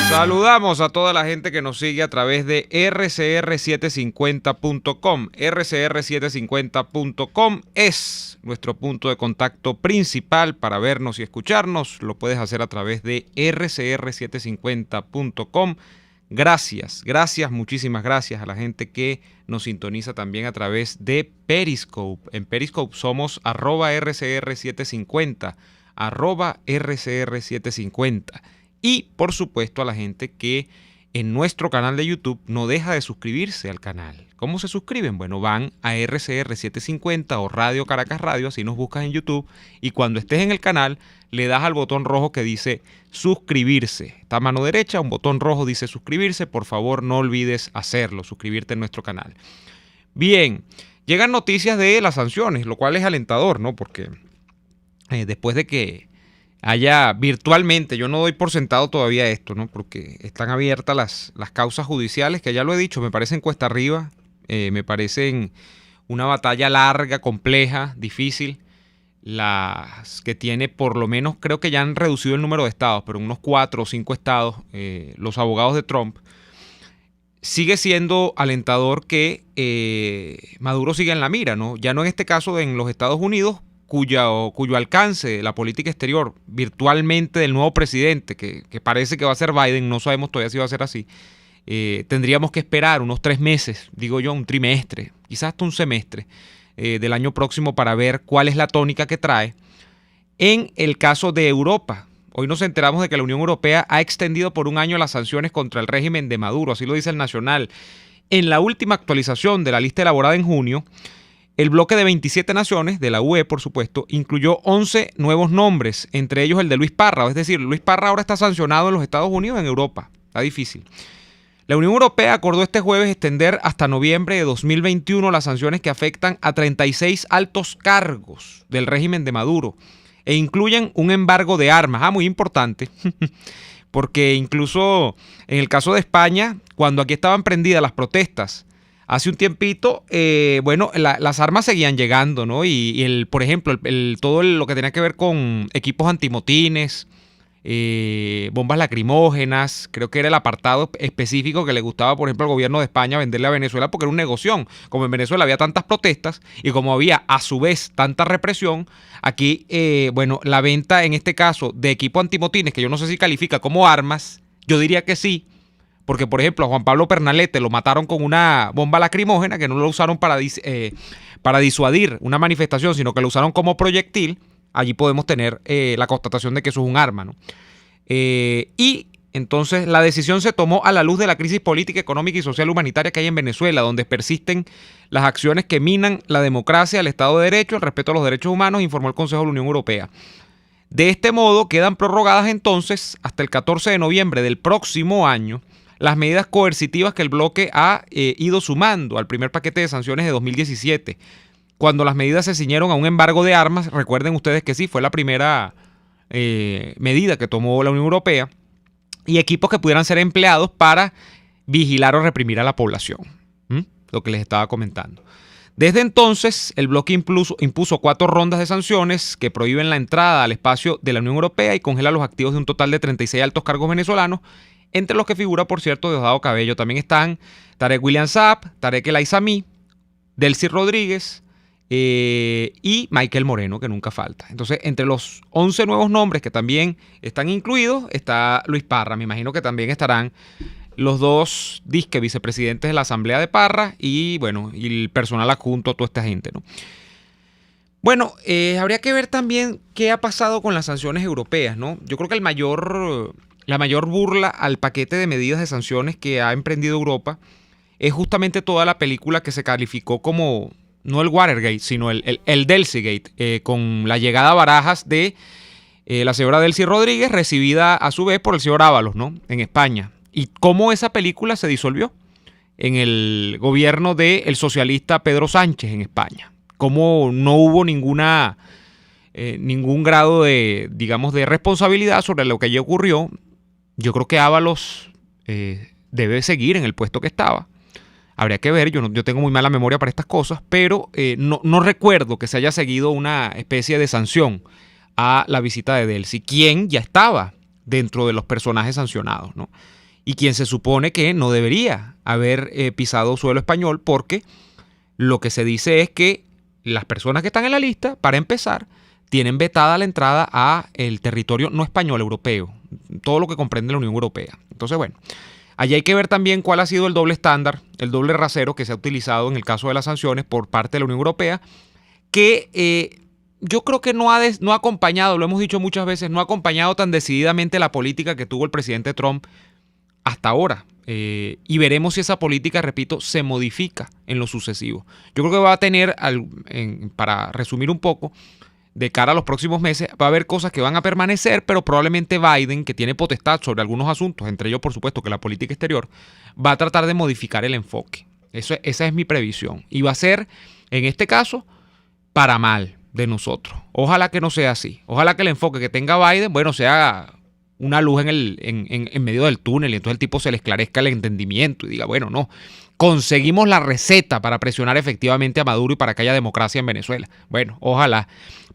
Saludamos a toda la gente que nos sigue a través de rcr750.com. rcr750.com es nuestro punto de contacto principal para vernos y escucharnos. Lo puedes hacer a través de rcr750.com. Gracias, muchísimas gracias a la gente que nos sintoniza también a través de Periscope. En Periscope somos @rcr750, @rcr750. Y, por supuesto, a la gente que en nuestro canal de YouTube no deja de suscribirse al canal. ¿Cómo se suscriben? Bueno, van a RCR750 o Radio Caracas Radio, así nos buscas en YouTube, y cuando estés en el canal, le das al botón rojo que dice suscribirse. Está a mano derecha, un botón rojo dice suscribirse. Por favor, no olvides hacerlo, suscribirte en nuestro canal. Bien, llegan noticias de las sanciones, lo cual es alentador, ¿no? Porque después de que haya virtualmente, yo no doy por sentado todavía esto, ¿no? Porque están abiertas las causas judiciales, que ya lo he dicho, me parecen cuesta arriba, me parecen una batalla larga, compleja, difícil. Las que tiene, por lo menos, creo que ya han reducido el número de estados, pero en unos 4 o 5 estados, los abogados de Trump. Sigue siendo alentador que Maduro siga en la mira, ¿no? Ya no en este caso en los Estados Unidos, cuyo alcance la política exterior virtualmente del nuevo presidente, que parece que va a ser Biden, no sabemos todavía si va a ser así, tendríamos que esperar unos 3 meses, digo yo, un trimestre, quizás hasta un semestre del año próximo para ver cuál es la tónica que trae. En el caso de Europa, hoy nos enteramos de que la Unión Europea ha extendido por un año las sanciones contra el régimen de Maduro, así lo dice el Nacional. En la última actualización de la lista elaborada en junio, el bloque de 27 naciones, de la UE por supuesto, incluyó 11 nuevos nombres, entre ellos el de Luis Parra. Es decir, Luis Parra ahora está sancionado en los Estados Unidos, en Europa. Está difícil. La Unión Europea acordó este jueves extender hasta noviembre de 2021 las sanciones que afectan a 36 altos cargos del régimen de Maduro e incluyen un embargo de armas. Muy importante, porque incluso en el caso de España, cuando aquí estaban prendidas las protestas, hace un tiempito, las armas seguían llegando, ¿no? Y por ejemplo, todo lo que tenía que ver con equipos antimotines, bombas lacrimógenas, creo que era el apartado específico que le gustaba, por ejemplo, al gobierno de España venderle a Venezuela, porque era un negoción. Como en Venezuela había tantas protestas y como había a su vez tanta represión, aquí, la venta en este caso de equipo antimotines, que yo no sé si califica como armas, yo diría que sí. Porque, por ejemplo, a Juan Pablo Pernalete lo mataron con una bomba lacrimógena, que no lo usaron para disuadir una manifestación, sino que lo usaron como proyectil. Allí podemos tener la constatación de que eso es un arma, ¿no? Y entonces la decisión se tomó a la luz de la crisis política, económica y social humanitaria que hay en Venezuela, donde persisten las acciones que minan la democracia, el Estado de Derecho, el respeto a los derechos humanos, informó el Consejo de la Unión Europea. De este modo, quedan prorrogadas entonces hasta el 14 de noviembre del próximo año las medidas coercitivas que el bloque ha ido sumando al primer paquete de sanciones de 2017, cuando las medidas se ciñeron a un embargo de armas. Recuerden ustedes que sí, fue la primera medida que tomó la Unión Europea, y equipos que pudieran ser empleados para vigilar o reprimir a la población. Lo que les estaba comentando. Desde entonces, el bloque impuso 4 rondas de sanciones que prohíben la entrada al espacio de la Unión Europea y congela los activos de un total de 36 altos cargos venezolanos, entre los que figura, por cierto, Diosdado Cabello. También están Tarek William Saab, Tarek El Aizami, Delcy Rodríguez y Michael Moreno, que nunca falta. Entonces, entre los 11 nuevos nombres que también están incluidos, está Luis Parra. Me imagino que también estarán los 2 vicepresidentes de la Asamblea de Parra y el personal adjunto a toda esta gente, ¿no? Bueno, habría que ver también qué ha pasado con las sanciones europeas, ¿no? Yo creo que la mayor burla al paquete de medidas de sanciones que ha emprendido Europa es justamente toda la película que se calificó como, no el Watergate, sino el Delcygate, con la llegada a Barajas de la señora Delcy Rodríguez, recibida a su vez por el señor Ábalos, ¿no? En España. Y cómo esa película se disolvió en el gobierno del socialista Pedro Sánchez en España. Cómo no hubo ningún grado de, digamos, de responsabilidad sobre lo que allí ocurrió. Yo creo que Ábalos debe seguir en el puesto que estaba. Habría que ver, yo tengo muy mala memoria para estas cosas, pero no recuerdo que se haya seguido una especie de sanción a la visita de Delcy, quien ya estaba dentro de los personajes sancionados, ¿no? Y quien se supone que no debería haber pisado suelo español, porque lo que se dice es que las personas que están en la lista, para empezar, tienen vetada la entrada a el territorio no español, europeo, todo lo que comprende la Unión Europea. Entonces, bueno, allí hay que ver también cuál ha sido el doble estándar, el doble rasero que se ha utilizado en el caso de las sanciones por parte de la Unión Europea, que yo creo que no ha acompañado, lo hemos dicho muchas veces, no ha acompañado tan decididamente la política que tuvo el presidente Trump hasta ahora. Y veremos si esa política, repito, se modifica en lo sucesivo. Yo creo que va a tener, para resumir un poco, de cara a los próximos meses, va a haber cosas que van a permanecer, pero probablemente Biden, que tiene potestad sobre algunos asuntos, entre ellos, por supuesto, que la política exterior, va a tratar de modificar el enfoque. Esa es mi previsión. Y va a ser, en este caso, para mal de nosotros. Ojalá que no sea así. Ojalá que el enfoque que tenga Biden, bueno, sea una luz en medio del túnel, y entonces el tipo se le esclarezca el entendimiento y diga, bueno, no, conseguimos la receta para presionar efectivamente a Maduro y para que haya democracia en Venezuela. Bueno, ojalá,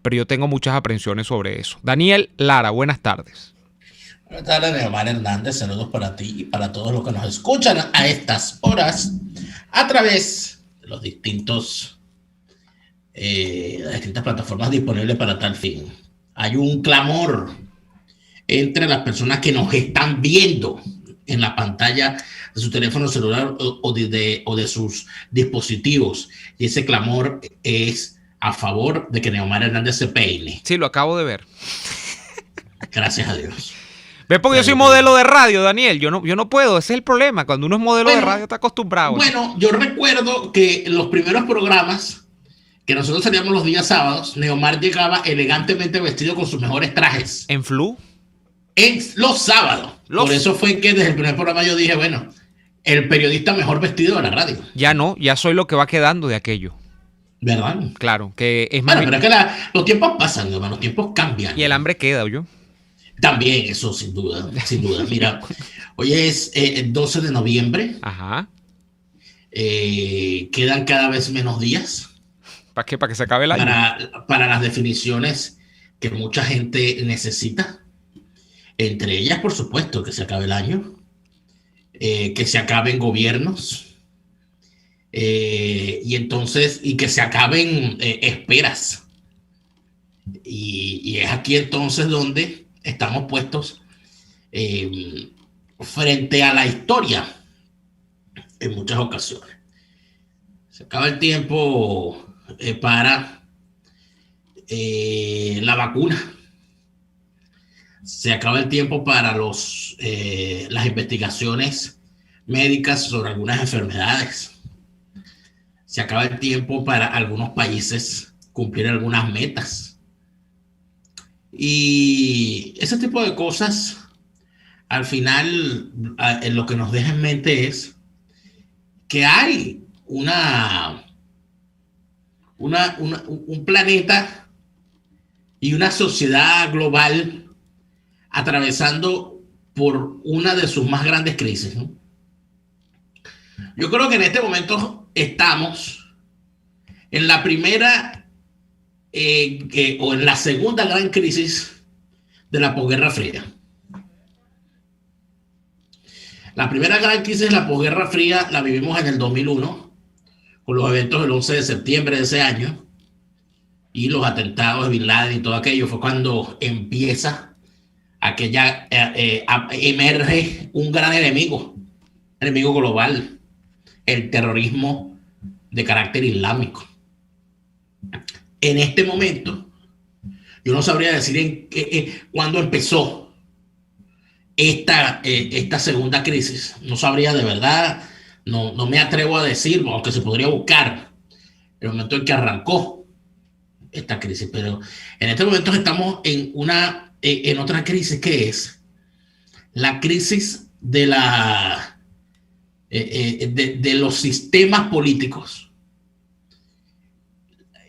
pero yo tengo muchas aprensiones sobre eso. Daniel Lara, buenas tardes. Buenas tardes, Neomar Hernández. Saludos para ti y para todos los que nos escuchan a estas horas a través de las distintas plataformas disponibles para tal fin. Hay un clamor entre las personas que nos están viendo en la pantalla de su teléfono celular o de sus dispositivos. Y ese clamor es a favor de que Neomar Hernández se peine. Sí, lo acabo de ver. Gracias a Dios. ¿Ves? Porque yo soy modelo de radio, Daniel. Yo no puedo, ese es el problema. Cuando uno es modelo de radio está acostumbrado. Bueno, yo recuerdo que en los primeros programas que nosotros salíamos los días sábados, Neomar llegaba elegantemente vestido con sus mejores trajes. ¿En Flu? En los sábados. Por eso fue que desde el primer programa yo dije, bueno, el periodista mejor vestido de la radio. Ya no, ya soy lo que va quedando de aquello. ¿Verdad? Claro, que es más. Bueno, pero es que los tiempos pasan, hermano, los tiempos cambian. Y el hambre queda, ¿oyó? También, eso sin duda, sin duda. Mira, hoy es el 12 de noviembre. Ajá. Quedan cada vez menos días. ¿Para qué? ¿Para que se acabe el año? Para las definiciones que mucha gente necesita. Entre ellas, por supuesto, que se acabe el año. Que se acaben gobiernos. Y entonces, y que se acaben esperas. Y es aquí entonces donde estamos puestos frente a la historia en muchas ocasiones. Se acaba el tiempo para la vacuna. Se acaba el tiempo para las investigaciones médicas sobre algunas enfermedades. Se acaba el tiempo para algunos países cumplir algunas metas. Y ese tipo de cosas, al final, lo que nos deja en mente es que hay un planeta y una sociedad global atravesando por una de sus más grandes crisis, ¿no? Yo creo que en este momento estamos en la primera o en la segunda gran crisis de la posguerra fría. La primera gran crisis de la posguerra fría la vivimos en el 2001 con los eventos del 11 de septiembre de ese año y los atentados de Bin Laden y todo aquello. Fue cuando empieza aquella, emerge un gran enemigo global, el terrorismo de carácter islámico. En este momento, yo no sabría decir cuándo empezó esta segunda crisis. No sabría de verdad, no me atrevo a decir, aunque se podría buscar el momento en que arrancó esta crisis. Pero en este momento estamos en otra crisis, que es la crisis de los sistemas políticos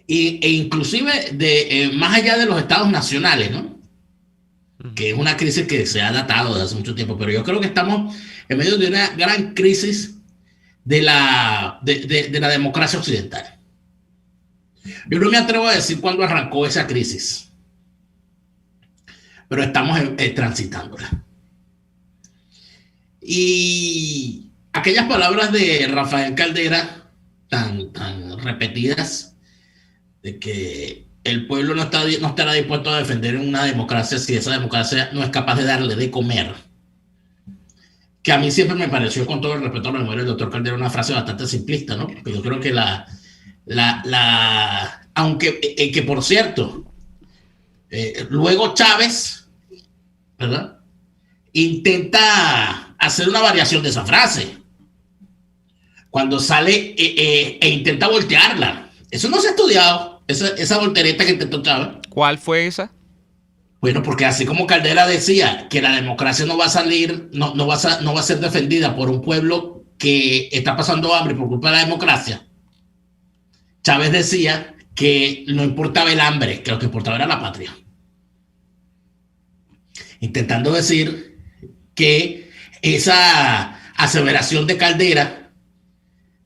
e inclusive más allá de los estados nacionales, ¿no? Que es una crisis que se ha datado desde hace mucho tiempo, pero yo creo que estamos en medio de una gran crisis de la democracia occidental. Yo no me atrevo a decir cuándo arrancó esa crisis, pero estamos transitándola. Y aquellas palabras de Rafael Caldera, tan repetidas, de que el pueblo no estará dispuesto a defender una democracia si esa democracia no es capaz de darle de comer, que a mí siempre me pareció, con todo el respeto a la memoria del doctor Caldera, una frase bastante simplista, ¿no? Porque yo creo que aunque que por cierto, luego Chávez, ¿verdad?, intenta hacer una variación de esa frase cuando sale e intenta voltearla. Eso no se ha estudiado, esa voltereta que intentó Chávez. ¿Cuál fue esa? Bueno, porque así como Caldera decía que la democracia no va a salir, no va a ser defendida por un pueblo que está pasando hambre por culpa de la democracia, Chávez decía que no importaba el hambre, que lo que importaba era la patria. Intentando decir que esa aseveración de Caldera,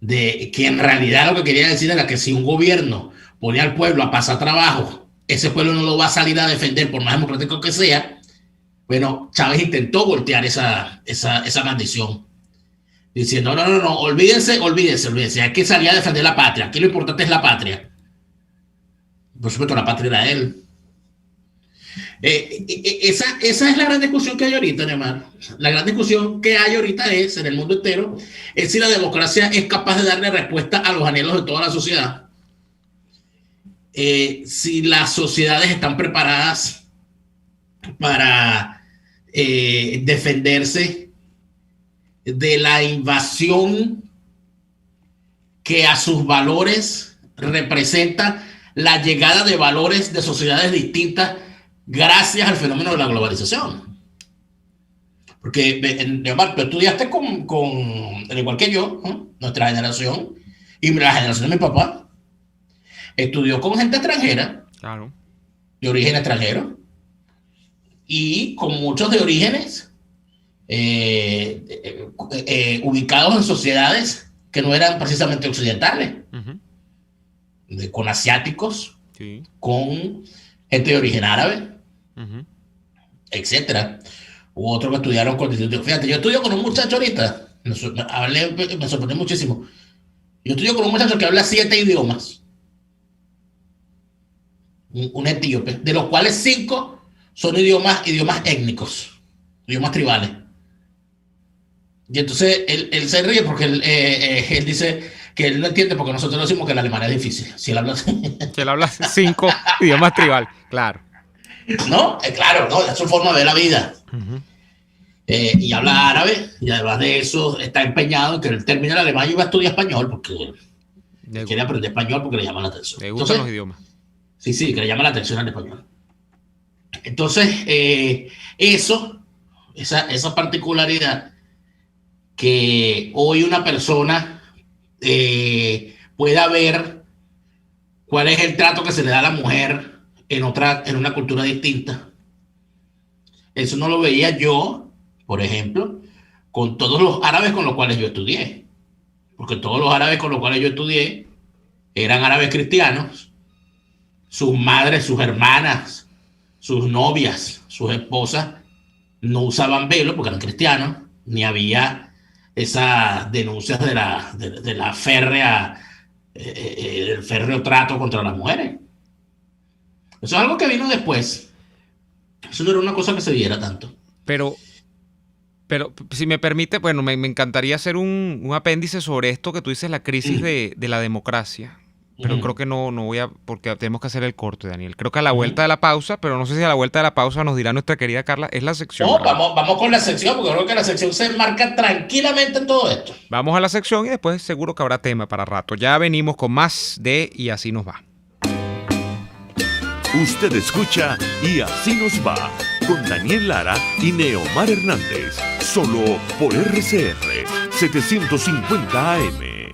de que en realidad lo que quería decir era que si un gobierno ponía al pueblo a pasar trabajo, ese pueblo no lo va a salir a defender por más democrático que sea. Bueno, Chávez intentó voltear esa maldición, diciendo, no, olvídense, hay que salir a defender la patria, aquí lo importante es la patria. Por supuesto, la patria era él. Esa es la gran discusión que hay ahorita, Neymar. La gran discusión que hay ahorita es, en el mundo entero, es si la democracia es capaz de darle respuesta a los anhelos de toda la sociedad. Si las sociedades están preparadas para defenderse de la invasión que a sus valores representa la llegada de valores de sociedades distintas gracias al fenómeno de la globalización. Porque, Neomar, tú estudiaste al igual que yo, ¿no?, nuestra generación y la generación de mi papá estudió con gente extranjera, claro, de origen extranjero, y con muchos de orígenes ubicados en sociedades que no eran precisamente occidentales, con asiáticos, sí, con gente de origen árabe, etcétera. Hubo otros que estudiaron con distintos. Fíjate, yo estudio con un muchacho ahorita, me sorprendió muchísimo. Yo estudio con un muchacho que habla 7 idiomas, un etíope, de los cuales 5 son idiomas étnicos, idiomas tribales. Y entonces él se ríe porque él dice que él no entiende porque nosotros decimos que el alemán es difícil. Si él habla que él habla 5 idiomas tribales, claro. No, claro, no, es su forma de ver la vida. Y habla árabe, y además de eso está empeñado en que él termine el alemán y va a estudiar español porque quiere aprender español porque le llama la atención. Le gustan los idiomas. Sí, que le llama la atención al español. Entonces, esa particularidad que hoy una persona pueda ver cuál es el trato que se le da a la mujer en una cultura distinta. Eso no lo veía yo, por ejemplo, con todos los árabes con los cuales yo estudié. Porque todos los árabes con los cuales yo estudié eran árabes cristianos. Sus madres, sus hermanas, sus novias, sus esposas no usaban velo porque eran cristianos, ni había esas denuncias de la férrea, el férreo trato contra las mujeres. Eso es algo que vino después. Eso no era una cosa que se viera tanto. Pero si me permite, bueno, me encantaría hacer un apéndice sobre esto que tú dices, la crisis de la democracia. Pero creo que no voy a, porque tenemos que hacer el corte, Daniel. Creo que a la vuelta de la pausa, pero no sé si a la vuelta de la pausa nos dirá nuestra querida Carla, es la sección. No, vamos con la sección, porque creo que la sección se enmarca tranquilamente en todo esto. Vamos a la sección y después seguro que habrá tema para rato. Ya venimos con más de Y Así Nos Va. Usted escucha Y Así Nos Va, con Daniel Lara y Neomar Hernández, solo por RCR 750 AM.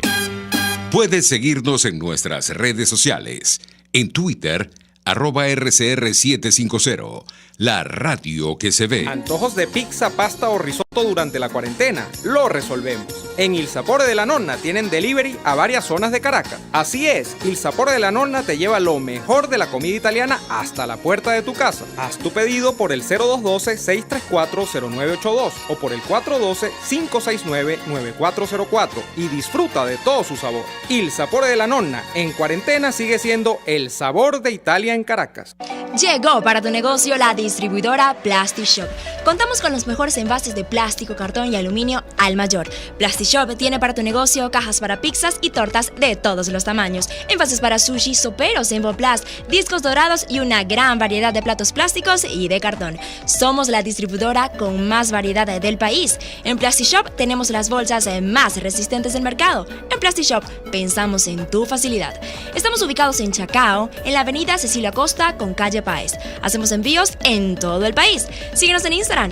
Puedes seguirnos en nuestras redes sociales. En Twitter, @RCR750, la radio que se ve. Antojos de pizza, pasta o risotto durante la cuarentena. Lo resolvemos. En Il Sapore de la Nonna tienen delivery a varias zonas de Caracas. Así es, Il Sapore de la Nonna te lleva lo mejor de la comida italiana hasta la puerta de tu casa. Haz tu pedido por el 0212-634-0982 o por el 412-569-9404 y disfruta de todo su sabor. Il Sapore de la Nonna, en cuarentena sigue siendo el sabor de Italia en Caracas. Llegó para tu negocio la distribuidora Plastic Shop. Contamos con los mejores envases de plástico, cartón y aluminio al mayor. Plastic Shop tiene para tu negocio cajas para pizzas y tortas de todos los tamaños, envases para sushi, soperos en Boplast, discos dorados y una gran variedad de platos plásticos y de cartón. Somos la distribuidora con más variedad del país. En Plastic Shop tenemos las bolsas más resistentes del mercado. En Plastic Shop pensamos en tu facilidad. Estamos ubicados en Chacao, en la avenida Cecilia Costa con calle Páez. Hacemos envíos en todo el país. Síguenos en Instagram,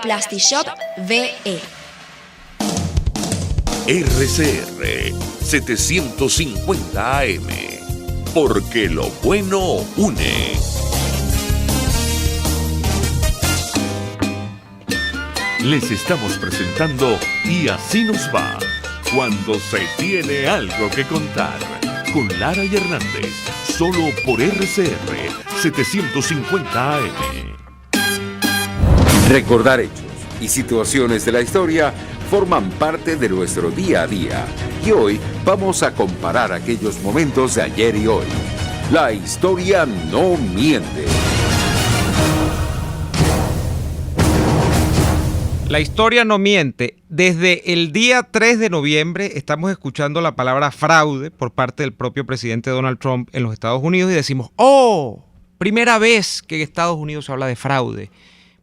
@PlasticShopVE. RCR 750 AM, porque lo bueno une. Les estamos presentando Y así nos va, cuando se tiene algo que contar, con Lara y Hernández, solo por RCR 750 AM. Recordar hechos y situaciones de la historia forman parte de nuestro día a día. Y hoy vamos a comparar aquellos momentos de ayer y hoy. La historia no miente. La historia no miente. Desde el día 3 de noviembre estamos escuchando la palabra fraude por parte del propio presidente Donald Trump en los Estados Unidos y decimos, ¡oh! Primera vez que en Estados Unidos se habla de fraude.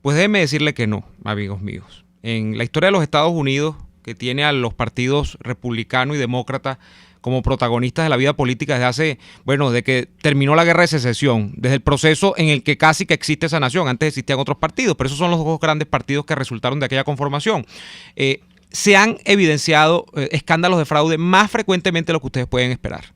Pues déjenme decirle que no, amigos míos. En la historia de los Estados Unidos, que tiene a los partidos republicano y demócrata como protagonistas de la vida política desde desde que terminó la guerra de secesión, desde el proceso en el que casi que existe esa nación. Antes existían otros partidos, pero esos son los dos grandes partidos que resultaron de aquella conformación. Se han evidenciado escándalos de fraude más frecuentemente de lo que ustedes pueden esperar.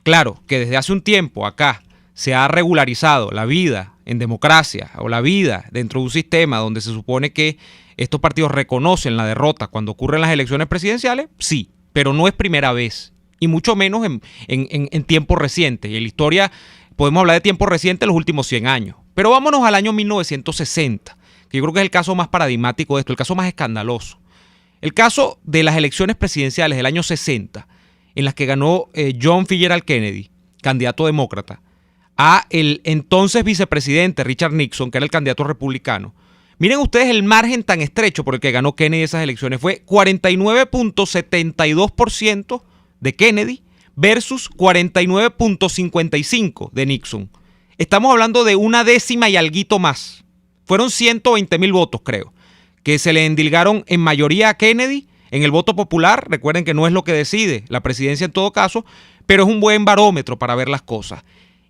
Claro que desde hace un tiempo acá se ha regularizado la vida en democracia o la vida dentro de un sistema donde se supone que estos partidos reconocen la derrota cuando ocurren las elecciones presidenciales, sí, pero no es primera vez, y mucho menos en tiempos recientes. Y en la historia podemos hablar de tiempos recientes los últimos 100 años. Pero vámonos al año 1960, que yo creo que es el caso más paradigmático de esto, el caso más escandaloso. El caso de las elecciones presidenciales del año 60, en las que ganó John Fitzgerald Kennedy, candidato demócrata, a el entonces vicepresidente Richard Nixon, que era el candidato republicano. Miren ustedes el margen tan estrecho por el que ganó Kennedy esas elecciones. Fue 49.72% de Kennedy versus 49.55% de Nixon. Estamos hablando de una décima y alguito más. Fueron 120,000 votos, creo, que se le endilgaron en mayoría a Kennedy. En el voto popular, recuerden que no es lo que decide la presidencia en todo caso, pero es un buen barómetro para ver las cosas.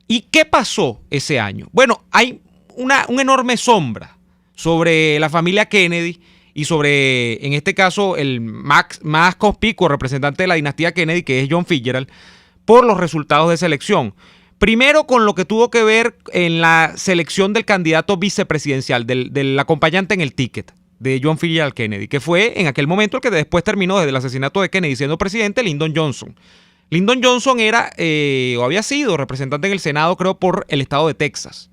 ¿Y qué pasó ese año? Bueno, hay una enorme sombra sobre la familia Kennedy y sobre, en este caso, el más conspicuo representante de la dinastía Kennedy, que es John Fitzgerald, por los resultados de esa elección. Primero con lo que tuvo que ver en la selección del candidato vicepresidencial, del acompañante en el ticket de John Fitzgerald Kennedy, que fue en aquel momento el que después terminó desde el asesinato de Kennedy siendo presidente, Lyndon Johnson. Lyndon Johnson era, o había sido representante en el Senado, creo, por el estado de Texas.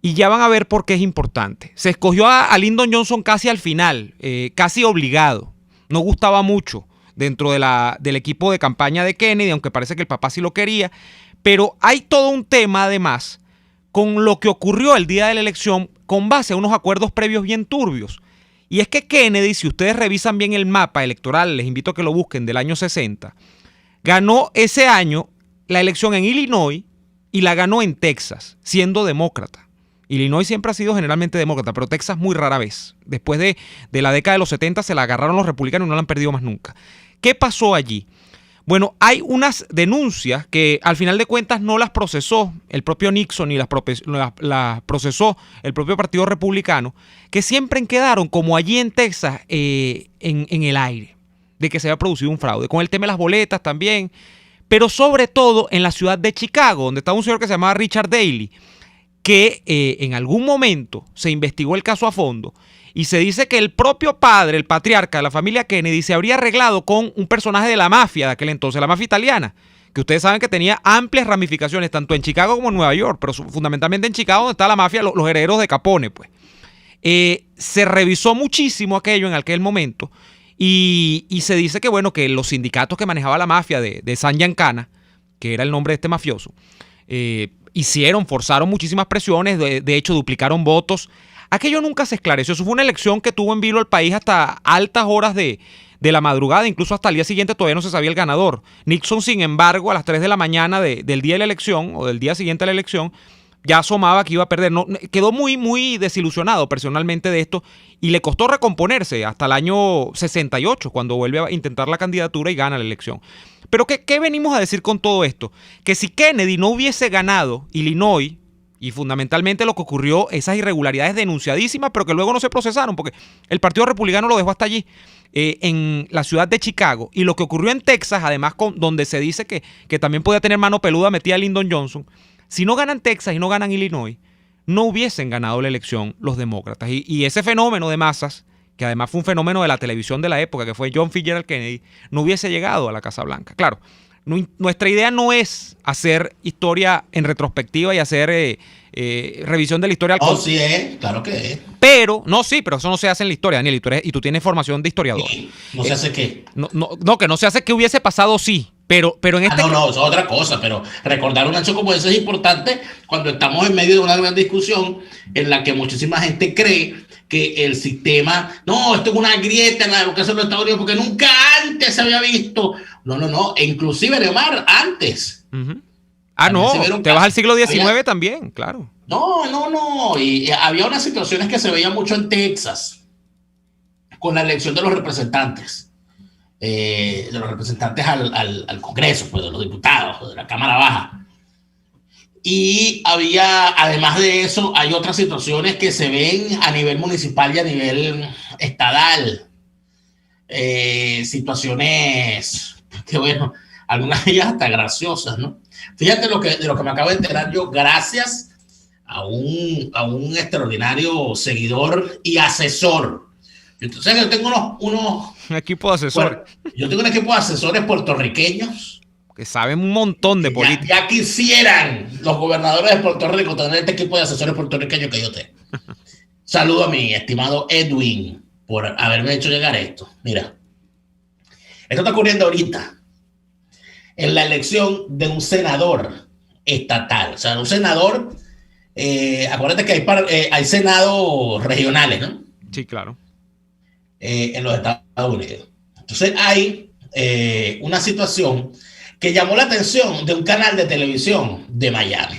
Y ya van a ver por qué es importante. Se escogió a Lyndon Johnson casi al final, casi obligado. No gustaba mucho dentro del equipo de campaña de Kennedy, aunque parece que el papá sí lo quería. Pero hay todo un tema, además, con lo que ocurrió el día de la elección con base a unos acuerdos previos bien turbios. Y es que Kennedy, si ustedes revisan bien el mapa electoral, les invito a que lo busquen, del año 60, ganó ese año la elección en Illinois y la ganó en Texas, siendo demócrata. Illinois siempre ha sido generalmente demócrata, pero Texas muy rara vez. Después de la década de los 70 se la agarraron los republicanos y no la han perdido más nunca. ¿Qué pasó allí? Bueno, hay unas denuncias que al final de cuentas no las procesó el propio Nixon ni las procesó el propio Partido Republicano, que siempre quedaron como allí en Texas en el aire, de que se había producido un fraude, con el tema de las boletas también, pero sobre todo en la ciudad de Chicago, donde estaba un señor que se llamaba Richard Daley, que en algún momento se investigó el caso a fondo y se dice que el propio padre, el patriarca de la familia Kennedy, se habría arreglado con un personaje de la mafia de aquel entonces, la mafia italiana, que ustedes saben que tenía amplias ramificaciones, tanto en Chicago como en Nueva York, pero fundamentalmente en Chicago, donde está la mafia, los herederos de Capone, pues. Se revisó muchísimo aquello en aquel momento y se dice que, bueno, que los sindicatos que manejaba la mafia de San Giancana, que era el nombre de este mafioso, forzaron muchísimas presiones, de hecho duplicaron votos. Aquello nunca se esclareció. Eso fue una elección que tuvo en vilo el país hasta altas horas de la madrugada, incluso hasta el día siguiente todavía no se sabía el ganador. Nixon, sin embargo, a las 3 de la mañana del día de la elección, o del día siguiente a la elección, ya asomaba que iba a perder. No, quedó muy, muy desilusionado personalmente de esto y le costó recomponerse hasta el año 68, cuando vuelve a intentar la candidatura y gana la elección. Pero ¿qué venimos a decir con todo esto? Que si Kennedy no hubiese ganado Illinois, y fundamentalmente lo que ocurrió, esas irregularidades denunciadísimas, pero que luego no se procesaron, porque el Partido Republicano lo dejó hasta allí, en la ciudad de Chicago. Y lo que ocurrió en Texas, además, donde se dice que también podía tener mano peluda metida Lyndon Johnson, si no ganan Texas y no ganan Illinois, no hubiesen ganado la elección los demócratas. Y ese fenómeno de masas, que además fue un fenómeno de la televisión de la época, que fue John Fitzgerald Kennedy, no hubiese llegado a la Casa Blanca. Claro, nuestra idea no es hacer historia en retrospectiva y hacer revisión de la historia. Sí es, claro que es. Pero eso no se hace en la historia, Daniel, y tú tienes formación de historiador. ¿No se hace qué? No, que no se hace que hubiese pasado, sí. Pero en este No, eso es otra cosa, pero recordar un hecho como ese es importante cuando estamos en medio de una gran discusión en la que muchísima gente cree que el sistema, esto es una grieta en la educación de los Estados Unidos porque nunca antes se había visto. No, e inclusive, Leomar, antes. Uh-huh. Te vas al siglo XIX también, claro. No, y había unas situaciones que se veían mucho en Texas con la elección de los representantes. Al Congreso, pues, de los diputados, de la Cámara Baja. Y además de eso, hay otras situaciones que se ven a nivel municipal y a nivel estadal. Situaciones que, bueno, algunas de ellas hasta graciosas, ¿no? Fíjate de lo que me acabo de enterar yo, gracias a un extraordinario seguidor y asesor. Entonces, yo tengo un equipo de asesores. Bueno, yo tengo un equipo de asesores puertorriqueños que saben un montón de política. Ya quisieran los gobernadores de Puerto Rico tener este equipo de asesores puertorriqueños que yo tengo. Saludo a mi estimado Edwin por haberme hecho llegar esto. Mira, esto está ocurriendo ahorita en la elección de un senador estatal. O sea, un senador, acuérdate que hay senados regionales, ¿no? Sí, claro. En los Estados Unidos. Entonces hay una situación que llamó la atención de un canal de televisión de Miami.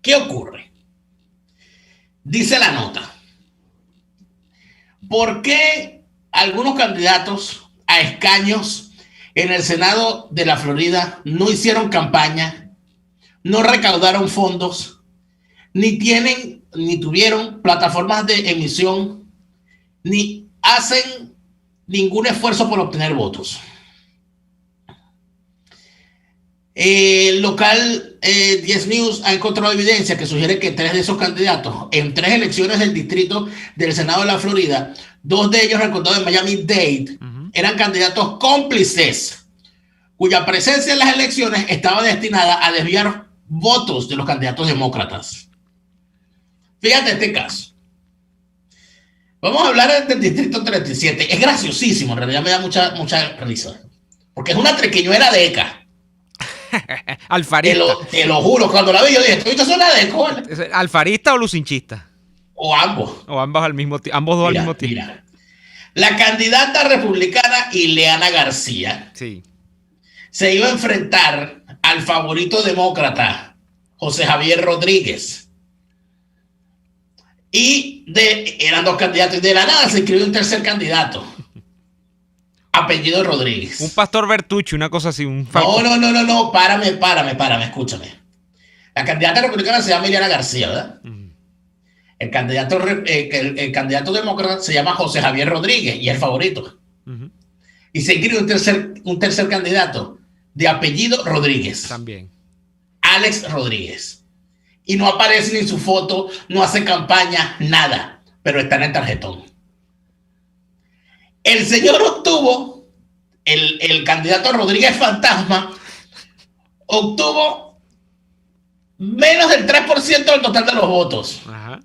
¿Qué ocurre? Dice la nota: ¿por qué algunos candidatos a escaños en el Senado de la Florida no hicieron campaña, no recaudaron fondos, ni tuvieron plataformas de emisión, ni hacen ningún esfuerzo por obtener votos? El local 10 News ha encontrado evidencia que sugiere que 3 de esos candidatos en 3 elecciones del distrito del Senado de la Florida, 2 de ellos recordados en Miami-Dade, eran candidatos cómplices cuya presencia en las elecciones estaba destinada a desviar votos de los candidatos demócratas. Fíjate este caso. Vamos a hablar del distrito 37. Es graciosísimo, en realidad me da mucha risa. Porque es una trequiñuela de ECA. Alfarista. Te lo juro, cuando la vi yo dije, ¿esto es una de ECA? ¿Alfarista o lucinchista? O ambos. O ambos al mismo tiempo. Ambos dos al mismo tiempo. Mira. La candidata republicana Ileana García se iba a enfrentar al favorito demócrata José Javier Rodríguez. Y eran 2 candidatos y de la nada se inscribió un tercer candidato. Apellido Rodríguez. Un Pastor Bertucci, una cosa así. No. Párame, escúchame. La candidata republicana se llama Ileana García, ¿verdad? El candidato demócrata se llama José Javier Rodríguez y es el favorito. Y se inscribe un tercer candidato de apellido Rodríguez. También. Alex Rodríguez. Y no aparece ni su foto, no hace campaña, nada. pero están en tarjetón. El señor obtuvo, el candidato Rodríguez Fantasma, obtuvo menos del 3% del total de los votos. Ajá.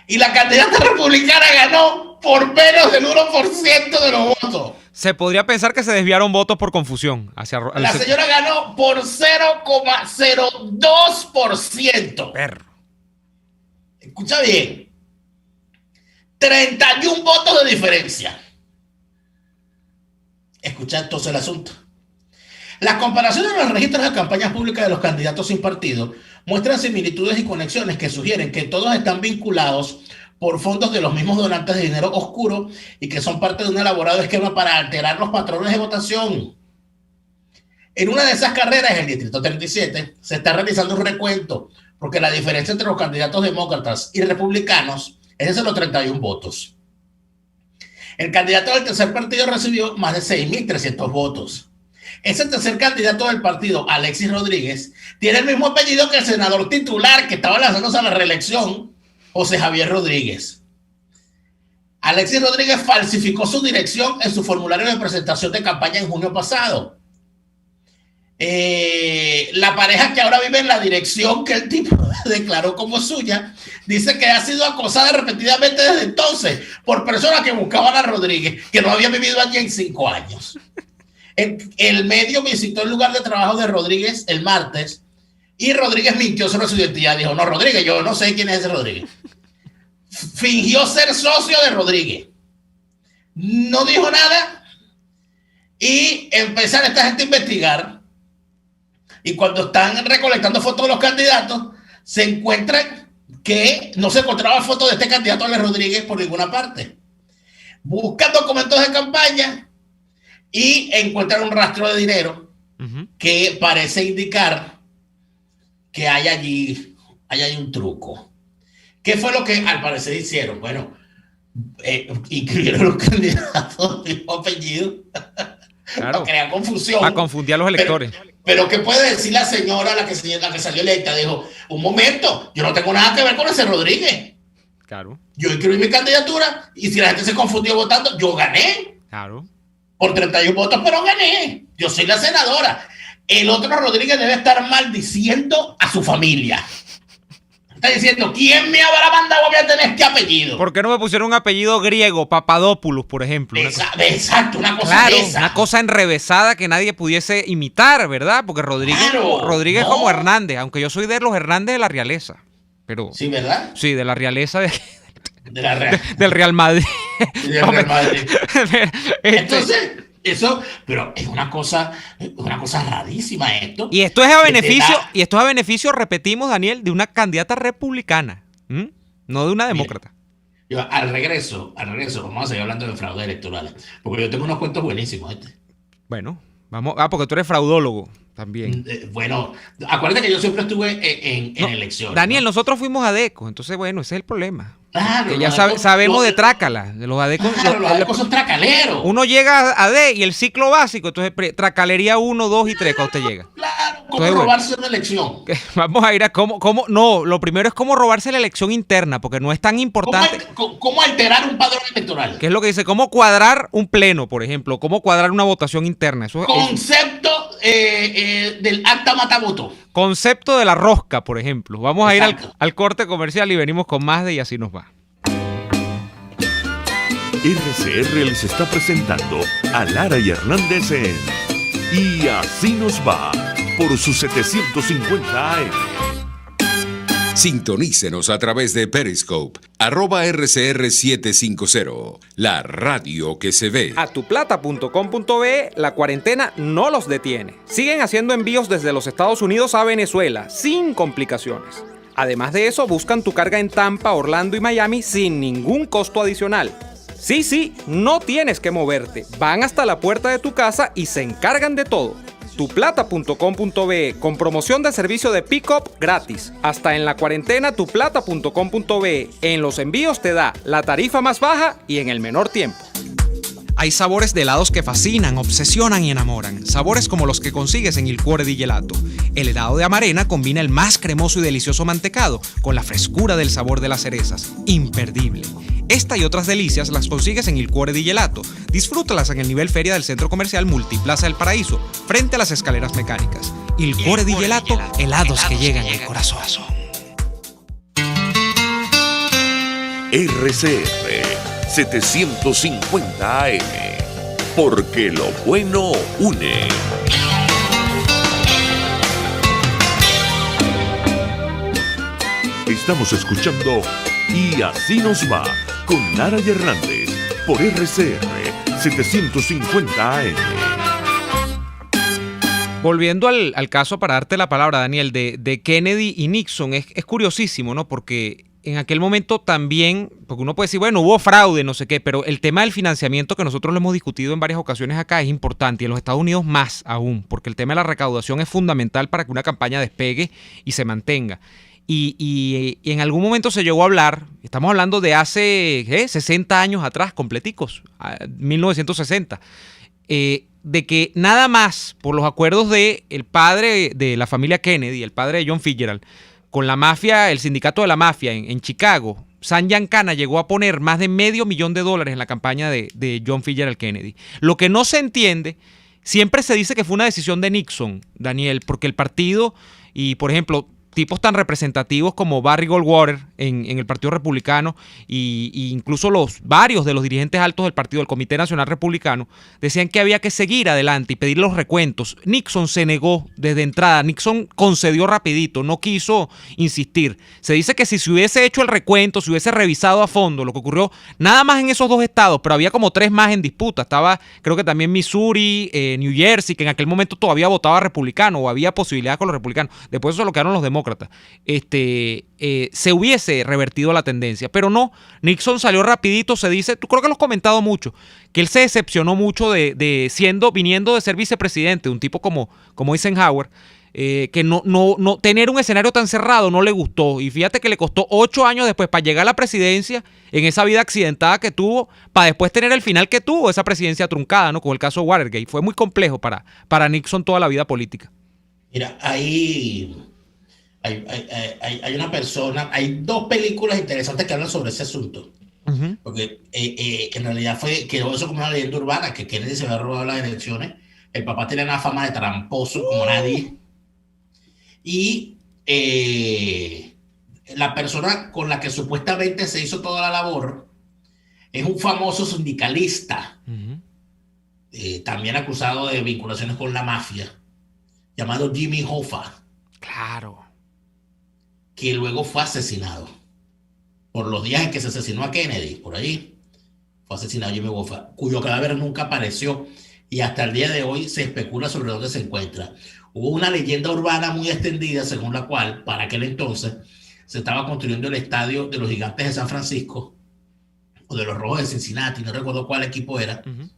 Y la candidata republicana ganó por menos del 1% de los votos. Se podría pensar que se desviaron votos por confusión. La señora ganó por 0,02%. Perro. Escucha bien. 31 votos de diferencia. Escucha entonces el asunto. Las comparaciones en los registros de campañas públicas de los candidatos sin partido muestran similitudes y conexiones que sugieren que todos están vinculados por fondos de los mismos donantes de dinero oscuro y que son parte de un elaborado esquema para alterar los patrones de votación. En una de esas carreras, el Distrito 37, se está realizando un recuento porque la diferencia entre los candidatos demócratas y republicanos es de solo 31 votos. El candidato del tercer partido recibió más de 6.300 votos. Ese tercer candidato del partido, Alexis Rodríguez, tiene el mismo apellido que el senador titular que estaba lanzándose a la reelección, José Javier Rodríguez. Alexis Rodríguez falsificó su dirección en su formulario de presentación de campaña en junio pasado. La pareja que ahora vive en la dirección que el tipo declaró como suya, dice que ha sido acosada repetidamente desde entonces por personas que buscaban a Rodríguez, que no había vivido allí en 5 años. El medio visitó el lugar de trabajo de Rodríguez el martes y Rodríguez mintió sobre su identidad. Dijo, no, Rodríguez, yo no sé quién es ese Rodríguez. Fingió ser socio de Rodríguez. No dijo nada y empezaron esta gente a investigar. Y cuando están recolectando fotos de los candidatos, se encuentran que no se encontraba fotos de este candidato Alex Rodríguez por ninguna parte. Buscan documentos de campaña y encuentran un rastro de dinero que parece indicar que hay allí un truco. ¿Qué fue lo que al parecer hicieron? Bueno, inscribieron los candidatos de apellido. Claro. Para crear confusión. Para confundir a los electores. Pero ¿qué puede decir la señora, la que salió electa? Dijo, un momento, yo no tengo nada que ver con ese Rodríguez. Claro. Yo inscribí mi candidatura y si la gente se confundió votando, yo gané. Claro. Por 31 votos, pero gané. Yo soy la senadora. El otro Rodríguez debe estar maldiciendo a su familia. Está diciendo, ¿quién me habrá mandado a mí a tener este apellido? ¿Por qué no me pusieron un apellido griego, Papadopoulos, por ejemplo? Exacto, una cosa claro, esa. Una cosa enrevesada que nadie pudiese imitar, ¿verdad? Porque Rodríguez es como Hernández, aunque yo soy de los Hernández de la realeza. Pero, sí, ¿verdad? Sí, de la realeza del Real Madrid. Del Real Madrid. Entonces, eso, pero es una cosa rarísima esto. Y esto es a beneficio, repetimos, Daniel, de una candidata republicana, no de una demócrata. Mira, al regreso, vamos a seguir hablando de fraudes electorales, porque yo tengo unos cuentos buenísimos. Bueno, vamos, porque tú eres fraudólogo también. Bueno, acuérdate que yo siempre estuve en elecciones. Daniel, ¿no? Nosotros fuimos ADECO, entonces bueno, ese es el problema. Claro, que ya sabemos de trácala, de los ADECO. Claro, los ADECO son tracaleros. Uno llega a AD y el ciclo básico, entonces tracalería 1, 2 y 3 cuando usted llega. Claro, ¿cómo robarse una elección? Vamos a ir a no, lo primero es cómo robarse la elección interna, porque no es tan importante. ¿Cómo alterar un padrón electoral? ¿Qué es lo que dice? ¿Cómo cuadrar un pleno, por ejemplo? ¿Cómo cuadrar una votación interna? Eso Concepto del acta matavoto. Concepto de la rosca, por ejemplo. Vamos a ir al corte comercial y venimos con más de Y Así Nos Va. RCR les está presentando a Lara y Hernández en Y Así Nos Va por sus 750 AM. Sintonícenos a través de Periscope, @RCR750, la radio que se ve. Atuplata.com.be, la cuarentena no los detiene. Siguen haciendo envíos desde los Estados Unidos a Venezuela, sin complicaciones. Además de eso, buscan tu carga en Tampa, Orlando y Miami sin ningún costo adicional. Sí, no tienes que moverte. Van hasta la puerta de tu casa y se encargan de todo. Tuplata.com.be con promoción de servicio de pick-up gratis. Hasta en la cuarentena tuplata.com.be. En los envíos te da la tarifa más baja y en el menor tiempo. Hay sabores de helados que fascinan, obsesionan y enamoran. Sabores como los que consigues en Il Cuore di Gelato. El helado de Amarena combina el más cremoso y delicioso mantecado con la frescura del sabor de las cerezas. Imperdible. Esta y otras delicias las consigues en Il Cuore di Gelato. Disfrútalas en el nivel feria del Centro Comercial Multiplaza del Paraíso, frente a las escaleras mecánicas. Il Cuore di Gelato, helados que llegan al corazón. RCR 750 AM, porque lo bueno une. Estamos escuchando Y Así Nos Va con Lara y Hernández por RCR 750 AM. Volviendo al caso, para darte la palabra, Daniel, de Kennedy y Nixon, es curiosísimo, ¿no? Porque en aquel momento también, porque uno puede decir, bueno, hubo fraude, no sé qué, pero el tema del financiamiento, que nosotros lo hemos discutido en varias ocasiones acá, es importante, y en los Estados Unidos más aún, porque el tema de la recaudación es fundamental para que una campaña despegue y se mantenga. Y en algún momento se llegó a hablar, estamos hablando de hace 60 años atrás, completicos, 1960, de que nada más por los acuerdos de el padre de la familia Kennedy, el padre de John Fitzgerald, con la mafia, el sindicato de la mafia en Chicago, San Giancana llegó a poner más de $500,000 en la campaña de John Fitzgerald Kennedy. Lo que no se entiende, siempre se dice que fue una decisión de Nixon, Daniel, porque el partido, y por ejemplo, tipos tan representativos como Barry Goldwater en el Partido Republicano y incluso varios de los dirigentes altos del partido, del Comité Nacional Republicano, decían que había que seguir adelante y pedir los recuentos. Nixon se negó desde entrada, Nixon concedió rapidito, no quiso insistir. Se dice que si se hubiese hecho el recuento, se hubiese revisado a fondo lo que ocurrió nada más en esos 2 estados, pero había como 3 más en disputa. Estaba, creo que también Missouri, New Jersey, que en aquel momento todavía votaba republicano o había posibilidad con los republicanos. Después eso lo quedaron los demócratas. Se hubiese revertido la tendencia, pero no, Nixon salió rapidito, se dice, tú creo que lo has comentado mucho, que él se decepcionó mucho viniendo de ser vicepresidente, un tipo como Eisenhower, que no tener un escenario tan cerrado no le gustó, y fíjate que le costó 8 años después para llegar a la presidencia, en esa vida accidentada que tuvo, para después tener el final que tuvo, esa presidencia truncada, ¿no? Con el caso Watergate. Fue muy complejo para Nixon toda la vida política. Mira, hay una persona, hay 2 películas interesantes que hablan sobre ese asunto. Uh-huh. Porque en realidad quedó eso como una leyenda urbana, que Kennedy se había robado las elecciones. El papá tenía una fama de tramposo como nadie. Y la persona con la que supuestamente se hizo toda la labor es un famoso sindicalista, uh-huh, también acusado de vinculaciones con la mafia, llamado Jimmy Hoffa. Claro. Que luego fue asesinado. Por los días en que se asesinó a Kennedy, por allí, fue asesinado Jimmy Hoffa, cuyo cadáver nunca apareció y hasta el día de hoy se especula sobre dónde se encuentra. Hubo una leyenda urbana muy extendida según la cual, para aquel entonces, se estaba construyendo el estadio de los Gigantes de San Francisco o de los Rojos de Cincinnati, no recuerdo cuál equipo era, uh-huh,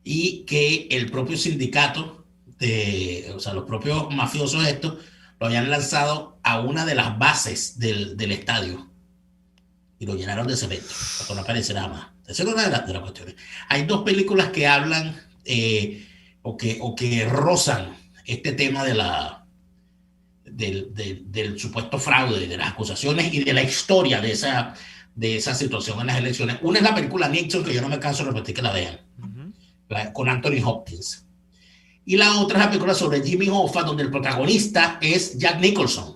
y que el propio sindicato, los propios mafiosos estos, lo habían lanzado a una de las bases del estadio y lo llenaron de cemento para que no apareciera más. Esa es una de las cuestiones. Hay 2 películas que hablan o que rozan este tema del supuesto fraude, de las acusaciones y de la historia de esa situación en las elecciones. Una es la película Nixon, que yo no me canso de repetir que la vean, uh-huh, con Anthony Hopkins. Y la otra es la película sobre Jimmy Hoffa, donde el protagonista es Jack Nicholson,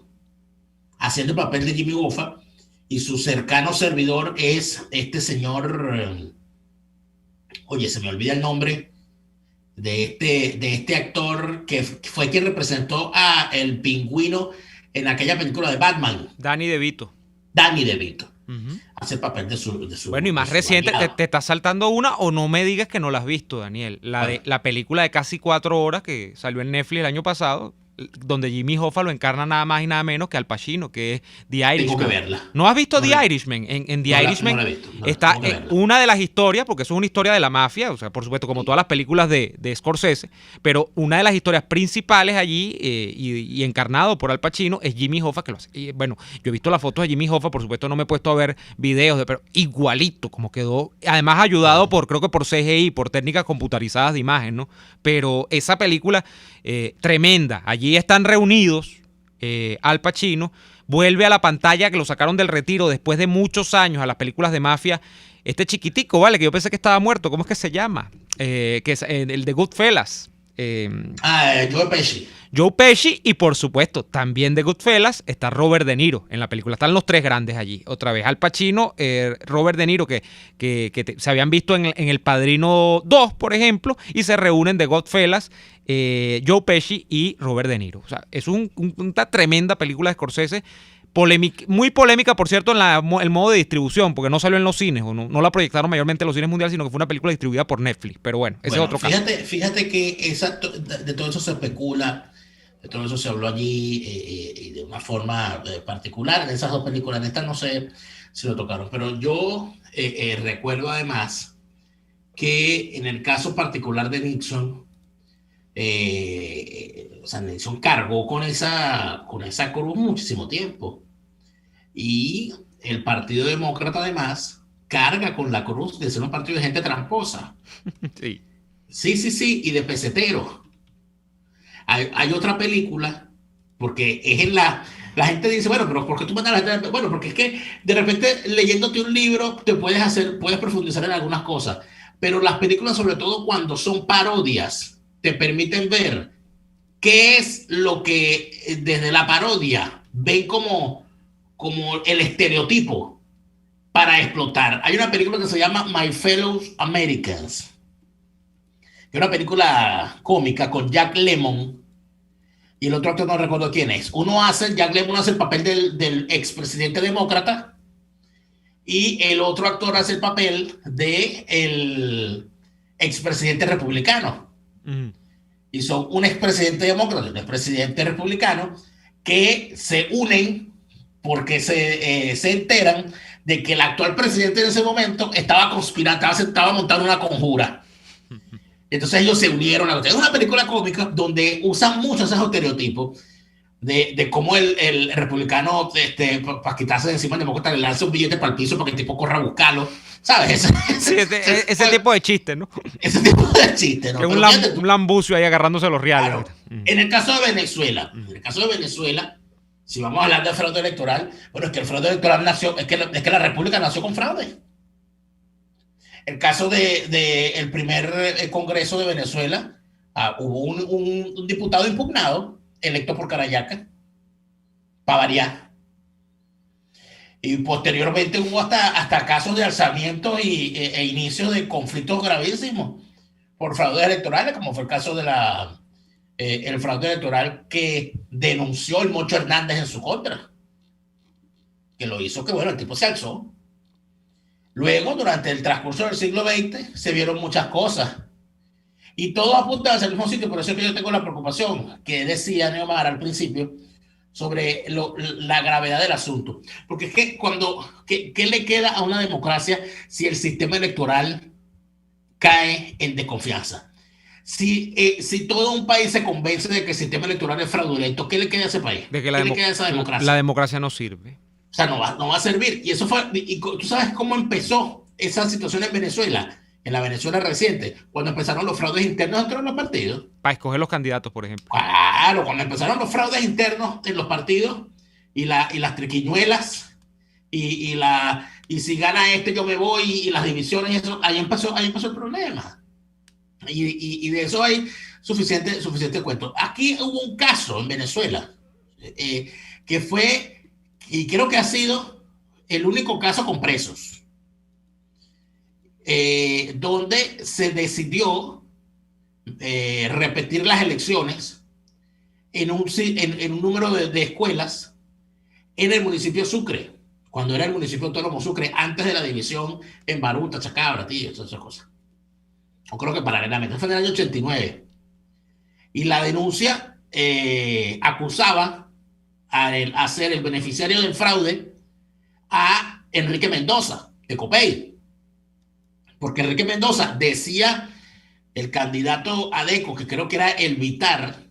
haciendo el papel de Jimmy Hoffa, y su cercano servidor es este señor, oye, se me olvida el nombre de este actor que fue quien representó a el Pingüino en aquella película de Batman. Danny DeVito. Uh-huh. Hace el papel de su bueno, y más reciente, te estás saltando una, o no me digas que no la has visto, Daniel. La película de casi 4 horas que salió en Netflix el año pasado, donde Jimmy Hoffa lo encarna nada más y nada menos que Al Pacino, que es The Irishman. Tengo que verla. ¿No has visto No The la- Irishman? En The no la- Irishman no la he visto, no, está tengo que verla. una de las historias, porque eso es una historia de la mafia, o sea, por supuesto, como todas las películas de Scorsese, pero una de las historias principales allí, y encarnado por Al Pacino, es Jimmy Hoffa, que lo hace. Y bueno, yo he visto las fotos de Jimmy Hoffa, por supuesto no me he puesto a ver videos, pero igualito como quedó, además ayudado por, creo que por CGI, por técnicas computarizadas de imagen, ¿no? Pero esa película, tremenda, allí están reunidos Al Pacino, vuelve a la pantalla, que lo sacaron del retiro después de muchos años a las películas de mafia, este chiquitico, ¿vale? Que yo pensé que estaba muerto, ¿cómo es que se llama? Que es el de Goodfellas. Joe Pesci. Joe Pesci y por supuesto también de Goodfellas está Robert De Niro en la película. Están los tres grandes allí. Otra vez Al Pacino, Robert De Niro que se habían visto en El Padrino 2, por ejemplo, y se reúnen de Goodfellas, Joe Pesci y Robert De Niro. O sea, es una tremenda película de Scorsese. Muy polémica, por cierto, en el modo de distribución, porque no salió en los cines, o no la proyectaron mayormente en los cines mundiales, sino que fue una película distribuida por Netflix. Pero bueno, ese es otro caso. Fíjate que de todo eso se especula, de todo eso se habló allí y de una forma particular en esas dos películas. En esta no sé si lo tocaron, pero yo recuerdo además que en el caso particular de Nixon, o sea, Nixon cargó con esa cruz muchísimo tiempo. Y el Partido Demócrata, además, carga con la cruz de ser un partido de gente tramposa. Sí. Sí, y de pesetero. Hay otra película, porque es en la gente dice, bueno, pero ¿por qué tú mandas a la gente? Bueno, porque es que de repente leyéndote un libro te puedes profundizar en algunas cosas. Pero las películas, sobre todo cuando son parodias, te permiten ver qué es lo que desde la parodia ven como el estereotipo para explotar. Hay una película que se llama My Fellow Americans, que es una película cómica con Jack Lemmon y el otro actor no recuerdo quién es. Jack Lemmon hace el papel del expresidente demócrata y el otro actor hace el papel del expresidente republicano. Uh-huh. Y son un expresidente demócrata y un expresidente republicano que se unen porque se enteran de que el actual presidente en ese momento estaba conspirando, estaba montando una conjura. Entonces ellos se unieron. Es una película cómica donde usan mucho esos estereotipos de cómo el republicano, para quitarse de encima del demócrata, le lanza un billete para el piso para que el tipo corra a buscarlo. ¿Sabes? Ese tipo de chiste, ¿no? Ese tipo de chiste, ¿no? Es un lambucio ahí agarrándose los reales. Claro. En el caso de Venezuela, si vamos a hablar de fraude electoral, bueno, es que el fraude electoral nació, es que la República nació con fraude. El caso el primer Congreso de Venezuela, hubo un diputado impugnado, electo por Carayaca, para variar. Y posteriormente hubo hasta casos de alzamiento e inicio de conflictos gravísimos por fraudes electorales, como fue el caso de el fraude electoral que denunció el Mocho Hernández en su contra, que lo hizo que, bueno, el tipo se alzó. Luego, durante el transcurso del siglo XX, se vieron muchas cosas. Y todo apunta hacia el mismo sitio, por eso es que yo tengo la preocupación que decía Neomar al principio sobre la gravedad del asunto. Porque es que ¿qué le queda a una democracia si el sistema electoral cae en desconfianza? Si todo un país se convence de que el sistema electoral es fraudulento, ¿qué le queda a ese país? ¿Qué le queda a esa democracia? La democracia no sirve. O sea, no va a servir. Y eso fue. Y tú sabes cómo empezó esa situación en Venezuela, en la Venezuela reciente, cuando empezaron los fraudes internos dentro de los partidos. Para escoger los candidatos, por ejemplo. Claro, cuando empezaron los fraudes internos en los partidos y las triquiñuelas y si gana yo me voy y las divisiones y eso, ahí empezó el problema. Y de eso hay suficiente cuento. Aquí hubo un caso en Venezuela que fue, y creo que ha sido el único caso con presos, donde se decidió repetir las elecciones en un número de escuelas en el municipio de Sucre, cuando era el municipio autónomo Sucre, antes de la división en Baruta, Chacabra, todas esas cosas. Yo creo que paralelamente, fue en el año 89. Y la denuncia acusaba a ser el beneficiario del fraude a Enrique Mendoza, de Copey. Porque Enrique Mendoza decía, el candidato ADECO, que creo que era el Vitar,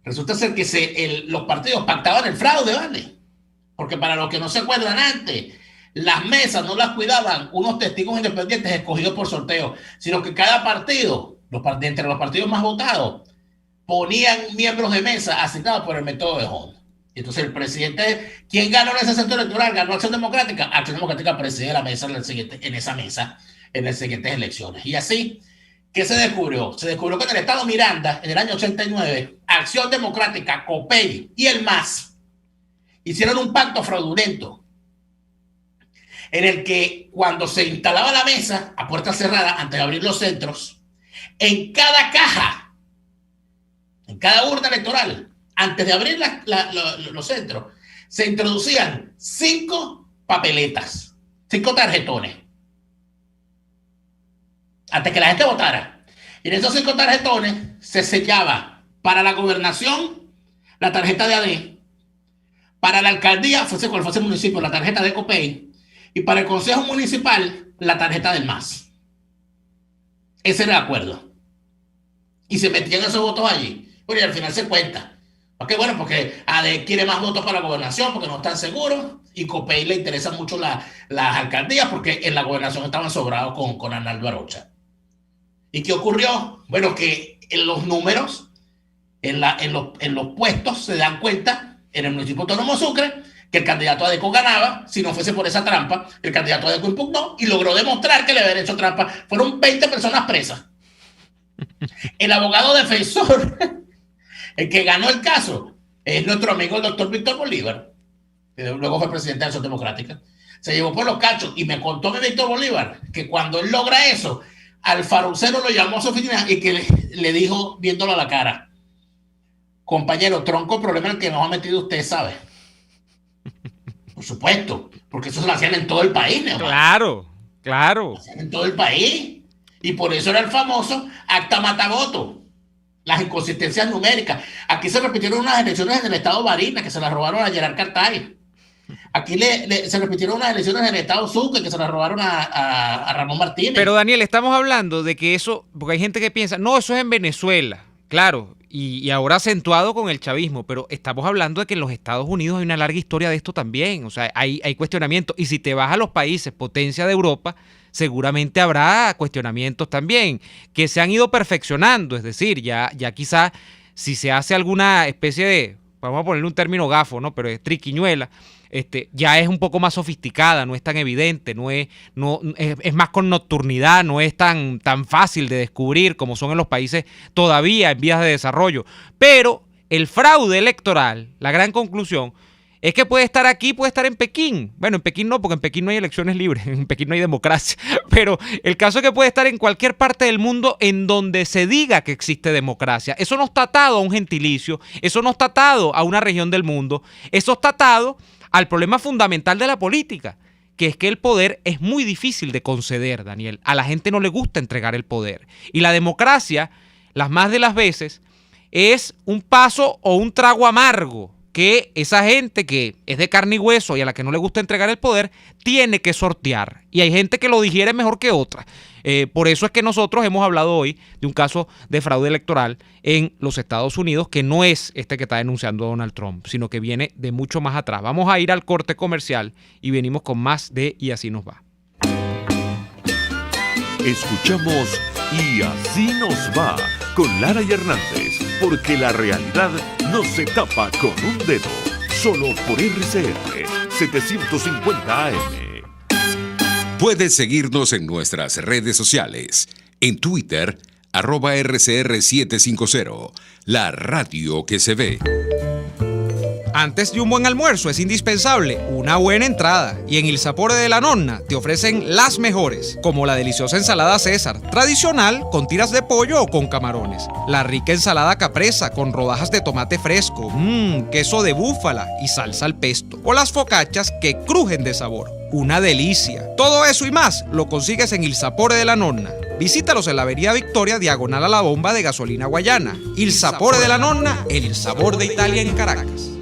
resulta ser que los partidos pactaban el fraude, ¿vale? Porque para los que no se acuerdan antes, las mesas no las cuidaban unos testigos independientes escogidos por sorteo, sino que cada partido, entre los partidos más votados, ponían miembros de mesa asignados por el método de Hond. Y entonces el presidente, ¿quién ganó en ese centro electoral? Ganó Acción Democrática. Acción Democrática preside la mesa en las siguientes elecciones. Y así, ¿qué se descubrió? Se descubrió que en el estado Miranda, en el año 89, Acción Democrática, Copey y el MAS hicieron un pacto fraudulento en el que cuando se instalaba la mesa a puerta cerrada, antes de abrir los centros, en cada caja, en cada urna electoral, antes de abrir los centros, se introducían 5 papeletas, 5 tarjetones, antes que la gente votara. Y en esos 5 tarjetones se sellaba para la gobernación la tarjeta de AD, para la alcaldía, fuese cual fuese el municipio, la tarjeta de Copey, y para el consejo municipal, la tarjeta del MAS. Ese era el acuerdo. Y se metían esos votos allí. Bueno, y al final se cuenta. Okay, bueno, porque AD quiere más votos para la gobernación porque no están seguros, y Copey le interesan mucho las alcaldías porque en la gobernación estaban sobrados con Arnaldo Arocha. ¿Y qué ocurrió? Bueno, que en los números, en los puestos, se dan cuenta en el municipio autónomo Sucre que el candidato ADECO ganaba. Si no fuese por esa trampa, el candidato ADECO impugnó y logró demostrar que le habían hecho trampa. Fueron 20 personas presas. El abogado defensor, el que ganó el caso, es nuestro amigo el doctor Víctor Bolívar, que luego fue presidente de Acción Democrática. Se llevó por los cachos y me contó mi Víctor Bolívar que cuando él logra eso, Alfarucero lo llamó a su oficina y que le dijo, viéndolo a la cara: compañero, tronco problema en el que nos ha metido usted, ¿sabe? Por supuesto, porque eso se lo hacían en todo el país, ¿no? Claro. Lo hacían en todo el país. Y por eso era el famoso acta matavoto, las inconsistencias numéricas. Aquí se repitieron unas elecciones en el estado Barinas que se las robaron a Gerard Cartay. Aquí se repitieron unas elecciones en el estado Sucre que se las robaron a Ramón Martínez. Pero Daniel, estamos hablando de que eso, porque hay gente que piensa, no, eso es en Venezuela, claro, y ahora acentuado con el chavismo, pero estamos hablando de que en los Estados Unidos hay una larga historia de esto también, o sea, hay cuestionamientos, y si te vas a los países potencia de Europa, seguramente habrá cuestionamientos también, que se han ido perfeccionando, es decir, ya quizás si se hace alguna especie de, vamos a ponerle un término gafo, ¿no? Pero es triquiñuela, ya es un poco más sofisticada, no es tan evidente, es más con nocturnidad, no es tan fácil de descubrir como son en los países todavía en vías de desarrollo. Pero el fraude electoral, la gran conclusión, es que puede estar aquí, puede estar en Pekín. Bueno, en Pekín no, porque en Pekín no hay elecciones libres, en Pekín no hay democracia. Pero el caso es que puede estar en cualquier parte del mundo en donde se diga que existe democracia. Eso no está atado a un gentilicio, eso no está atado a una región del mundo, eso está atado al problema fundamental de la política, que es que el poder es muy difícil de conceder, Daniel. A la gente no le gusta entregar el poder. Y la democracia, las más de las veces, es un paso o un trago amargo que esa gente que es de carne y hueso y a la que no le gusta entregar el poder, tiene que sortear. Y hay gente que lo digiere mejor que otra. Por eso es que nosotros hemos hablado hoy de un caso de fraude electoral en los Estados Unidos, que no es este que está denunciando Donald Trump, sino que viene de mucho más atrás. Vamos a ir al corte comercial y venimos con más de Y Así Nos Va. Escuchamos Y Así Nos Va con Lara y Hernández, porque la realidad no se tapa con un dedo. Solo por RCR 750 AM. Puedes seguirnos en nuestras redes sociales. En Twitter, @RCR750, la radio que se ve. Antes de un buen almuerzo es indispensable una buena entrada, y en Il Sapore de la Nonna te ofrecen las mejores, como la deliciosa ensalada César, tradicional con tiras de pollo o con camarones, la rica ensalada capresa con rodajas de tomate fresco, queso de búfala y salsa al pesto, o las focaccias que crujen de sabor. una delicia. Todo eso y más lo consigues en Il Sapore de la Nonna. Visítalos en la Avenida Victoria, diagonal a la bomba de gasolina Guayana. Il Sapore de la Nonna, el sabor de Italia en Caracas.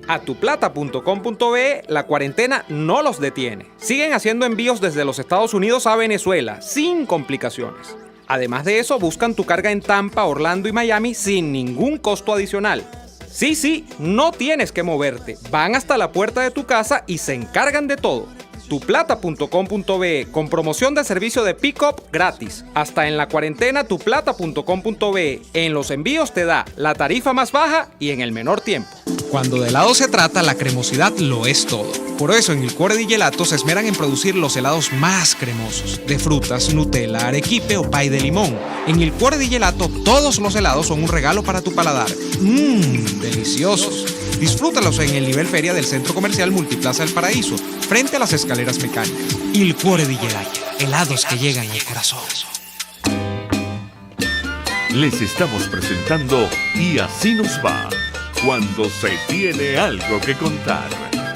Atuplata.com.be, la cuarentena no los detiene. Siguen haciendo envíos desde los Estados Unidos a Venezuela, sin complicaciones. Además de eso, buscan tu carga en Tampa, Orlando y Miami sin ningún costo adicional. Sí, no tienes que moverte. Van hasta la puerta de tu casa y se encargan de todo. Tuplata.com.be, con promoción de servicio de pick-up gratis. Hasta en la cuarentena, tuplata.com.be. En los envíos te da la tarifa más baja y en el menor tiempo. Cuando de helado se trata, la cremosidad lo es todo. Por eso en Il Cuore di Gelato se esmeran en producir los helados más cremosos, de frutas, Nutella, arequipe o pay de limón. En Il Cuore di Gelato todos los helados son un regalo para tu paladar. Deliciosos. Disfrútalos en el nivel feria del Centro Comercial Multiplaza del Paraíso, frente a las escaleras mecánicas. Il Cuore di Gelato, helados que llegan al corazón. Les estamos presentando Y así nos va, cuando se tiene algo que contar,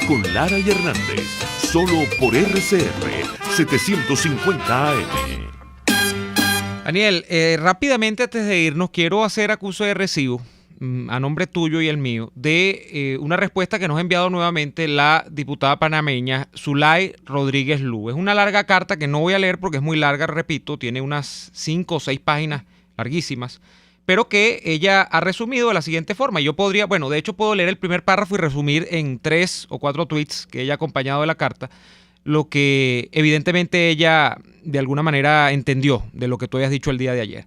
con Lara y Hernández, solo por RCR 750 AM. Daniel, rápidamente antes de irnos, quiero hacer acuso de recibo, a nombre tuyo y el mío, de una respuesta que nos ha enviado nuevamente la diputada panameña Zulay Rodríguez Lu. Es una larga carta que no voy a leer porque es muy larga, repito, tiene unas 5 o 6 páginas larguísimas, pero que ella ha resumido de la siguiente forma. Yo podría, bueno, de hecho puedo leer el primer párrafo y resumir en 3 o 4 tweets que ella ha acompañado de la carta, lo que evidentemente ella de alguna manera entendió de lo que tú habías dicho el día de ayer.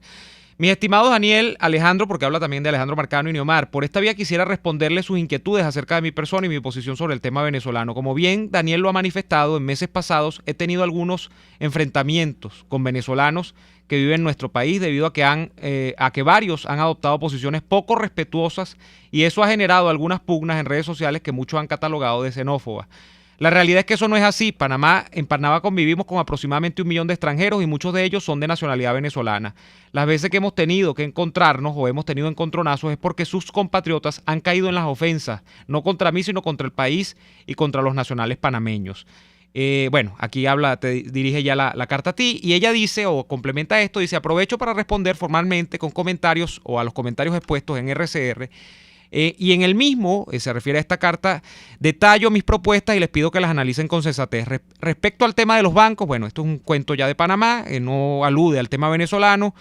Mis estimados Daniel, Alejandro, porque habla también de Alejandro Marcano y Neomar, por esta vía quisiera responderle sus inquietudes acerca de mi persona y mi posición sobre el tema venezolano. Como bien Daniel lo ha manifestado, en meses pasados he tenido algunos enfrentamientos con venezolanos que viven en nuestro país debido a que varios han adoptado posiciones poco respetuosas y eso ha generado algunas pugnas en redes sociales que muchos han catalogado de xenófobas. La realidad es que eso no es así. En Panamá convivimos con aproximadamente 1 millón de extranjeros y muchos de ellos son de nacionalidad venezolana. Las veces que hemos tenido que encontrarnos o hemos tenido encontronazos es porque sus compatriotas han caído en las ofensas, no contra mí, sino contra el país y contra los nacionales panameños. Bueno, aquí te dirige ya la carta a ti y ella dice o complementa esto, dice: aprovecho para responder formalmente con comentarios o a los comentarios expuestos en RCR. Y en el mismo, se refiere a esta carta, detallo mis propuestas y les pido que las analicen con sensatez. Respecto al tema de los bancos, bueno, esto es un cuento ya de Panamá, no alude al tema venezolano,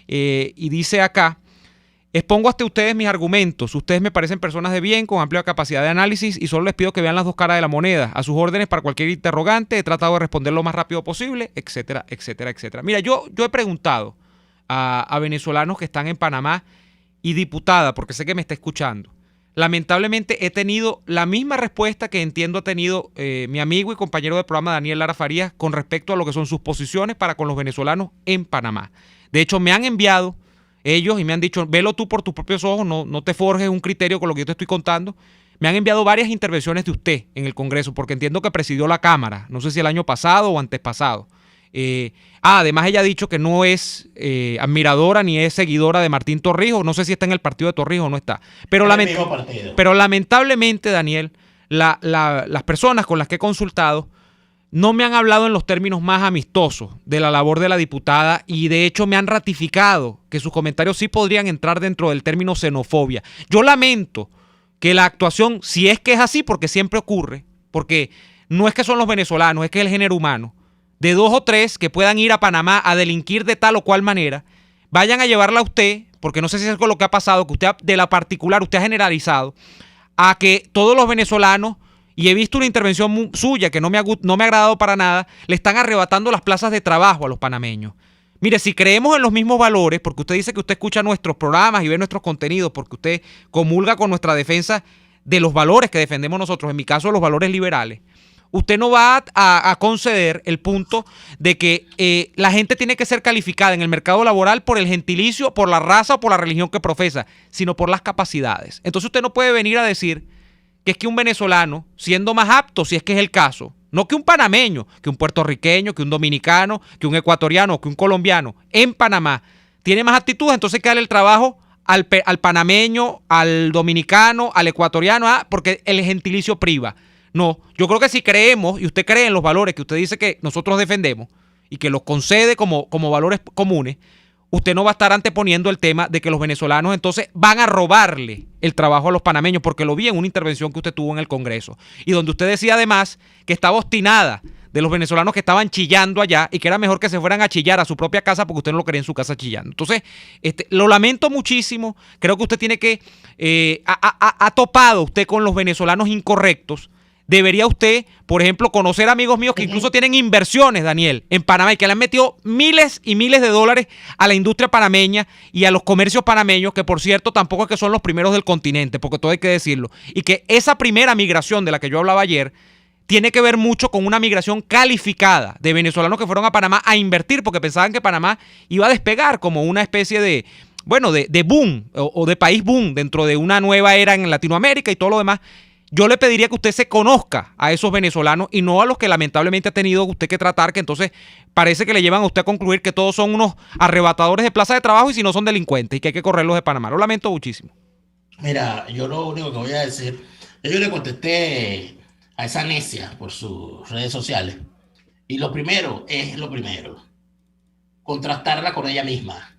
y dice acá: expongo hasta ustedes mis argumentos. Ustedes me parecen personas de bien, con amplia capacidad de análisis y solo les pido que vean las dos caras de la moneda. A sus órdenes para cualquier interrogante, he tratado de responder lo más rápido posible, etcétera, etcétera, etcétera. Mira, yo he preguntado a venezolanos que están en Panamá y diputada, porque sé que me está escuchando. Lamentablemente he tenido la misma respuesta que entiendo ha tenido mi amigo y compañero de programa Daniel Lara Farías con respecto a lo que son sus posiciones para con los venezolanos en Panamá. De hecho, me han enviado ellos y me han dicho: velo tú por tus propios ojos, no te forjes un criterio con lo que yo te estoy contando. Me han enviado varias intervenciones de usted en el Congreso, porque entiendo que presidió la Cámara, no sé si el año pasado o antepasado. Además ella ha dicho que no es admiradora ni es seguidora de Martín Torrijos, no sé si está en el partido de Torrijos o no está, pero lamentablemente, Daniel, las personas con las que he consultado no me han hablado en los términos más amistosos de la labor de la diputada y de hecho me han ratificado que sus comentarios sí podrían entrar dentro del término xenofobia. Yo lamento que la actuación, si es que es así, porque siempre ocurre, porque no es que son los venezolanos, es que es el género humano, de 2 o 3 que puedan ir a Panamá a delinquir de tal o cual manera, vayan a llevarla a usted, porque no sé si es con lo que ha pasado, que usted de la particular, usted ha generalizado, a que todos los venezolanos, y he visto una intervención suya que no me ha agradado para nada, le están arrebatando las plazas de trabajo a los panameños. Mire, si creemos en los mismos valores, porque usted dice que usted escucha nuestros programas y ve nuestros contenidos, porque usted comulga con nuestra defensa de los valores que defendemos nosotros, en mi caso los valores liberales, usted no va a conceder el punto de que la gente tiene que ser calificada en el mercado laboral por el gentilicio, por la raza o por la religión que profesa, sino por las capacidades. Entonces usted no puede venir a decir que es que un venezolano, siendo más apto, si es que es el caso, no que un panameño, que un puertorriqueño, que un dominicano, que un ecuatoriano, que un colombiano, en Panamá, tiene más aptitudes, entonces hay que darle el trabajo al panameño, al dominicano, al ecuatoriano, porque el gentilicio priva. No, yo creo que si creemos, y usted cree en los valores que usted dice que nosotros defendemos y que los concede como valores comunes, usted no va a estar anteponiendo el tema de que los venezolanos entonces van a robarle el trabajo a los panameños, porque lo vi en una intervención que usted tuvo en el Congreso, y donde usted decía además que estaba obstinada de los venezolanos que estaban chillando allá y que era mejor que se fueran a chillar a su propia casa porque usted no lo quería en su casa chillando. Entonces, lo lamento muchísimo. Creo que usted tiene que... ha topado usted con los venezolanos incorrectos. Debería usted, por ejemplo, conocer amigos míos que incluso tienen inversiones, Daniel, en Panamá y que le han metido miles y miles de dólares a la industria panameña y a los comercios panameños, que por cierto tampoco es que son los primeros del continente, porque todo hay que decirlo. Y que esa primera migración de la que yo hablaba ayer tiene que ver mucho con una migración calificada de venezolanos que fueron a Panamá a invertir porque pensaban que Panamá iba a despegar como una especie de boom o de país boom dentro de una nueva era en Latinoamérica y todo lo demás. Yo le pediría que usted se conozca a esos venezolanos y no a los que lamentablemente ha tenido usted que tratar, que entonces parece que le llevan a usted a concluir que todos son unos arrebatadores de plaza de trabajo y si no son delincuentes y que hay que correrlos de Panamá. Lo lamento muchísimo. Mira, yo lo único que voy a decir, yo le contesté a esa necia por sus redes sociales y lo primero, contrastarla con ella misma.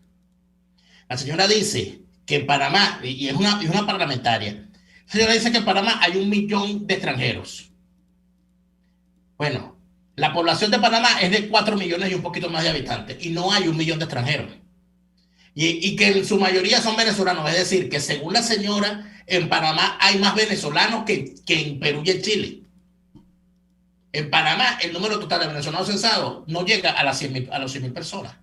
La señora dice que en Panamá, y es una parlamentaria, la señora dice que en Panamá hay 1 millón de extranjeros. Bueno, la población de Panamá es de 4 millones y un poquito más de habitantes y no hay 1 millón de extranjeros. Y que en su mayoría son venezolanos, es decir, que según la señora, en Panamá hay más venezolanos que en Perú y en Chile. En Panamá, el número total de venezolanos censados no llega a los 100.000 personas.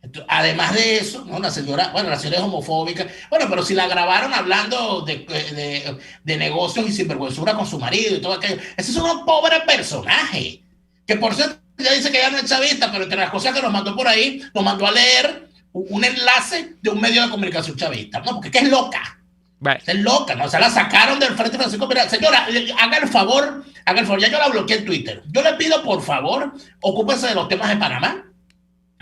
Entonces, además de eso, ¿no? La señora es homofóbica. Bueno, pero si la grabaron hablando de negocios y sinvergüenzura con su marido y todo aquello, ese es un pobre personaje. Que por cierto, ella dice que ya no es chavista, pero entre las cosas que nos mandó por ahí, nos mandó a leer un enlace de un medio de comunicación chavista. No, porque es loca. Bueno. Es loca, ¿no? O sea, la sacaron del Frente Francisco. Mira, señora, haga el favor, ya yo la bloqueé en Twitter. Yo le pido, por favor, ocúpese de los temas de Panamá.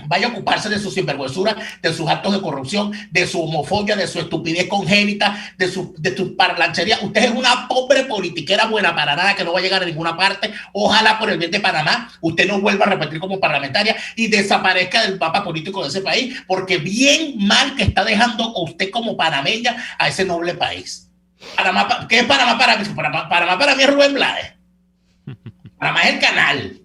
Vaya a ocuparse de su sinvergüenzura, de sus actos de corrupción, de su homofobia, de su estupidez congénita, de su parlanchería. Usted es una pobre politiquera buena para nada que no va a llegar a ninguna parte. Ojalá por el bien de Panamá usted no vuelva a repetir como parlamentaria y desaparezca del mapa político de ese país, porque bien mal que está dejando usted como panameña a ese noble país. Panamá, ¿qué es Panamá para mí? Panamá para mí es Rubén Blades. Panamá es el canal.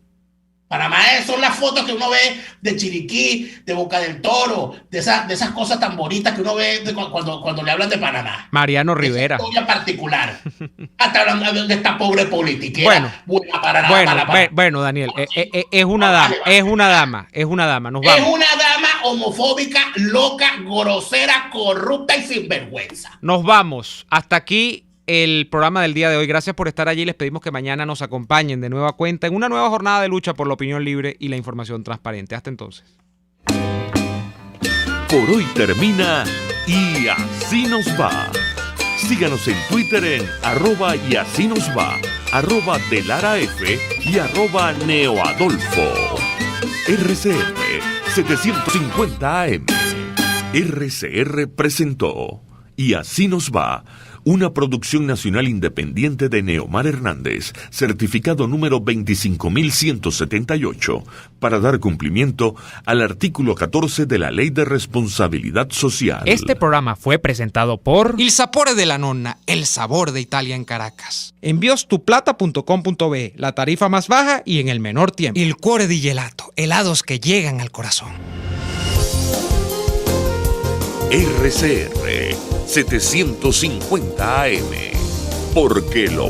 Panamá son las fotos que uno ve de Chiriquí, de Boca del Toro, de esas cosas tan bonitas que uno ve cuando le hablan de Panamá. Mariano Rivera. Esa historia particular. Hasta hablando de esta pobre política. Bueno, Daniel, es una dama. Nos vamos. Es una dama homofóbica, loca, grosera, corrupta y sinvergüenza. Nos vamos. Hasta aquí el programa del día de hoy. Gracias por estar allí. Les pedimos que mañana nos acompañen de nueva cuenta en una nueva jornada de lucha por la opinión libre y la información transparente. Hasta entonces. Por hoy termina Y Así Nos Va. Síganos en Twitter en @YASíNosVa, @DeLaraF y @NeoAdolfo. RCR 750 AM. RCR presentó Y Así Nos Va, una producción nacional independiente de Neomar Hernández, certificado número 25.178, para dar cumplimiento al artículo 14 de la Ley de Responsabilidad Social. Este programa fue presentado por Il Sapore della Nonna, el sabor de Italia en Caracas. Enviostuplata.com.be, la tarifa más baja y en el menor tiempo. Il Cuore di Gelato, helados que llegan al corazón. RCR 750 AM, porque lo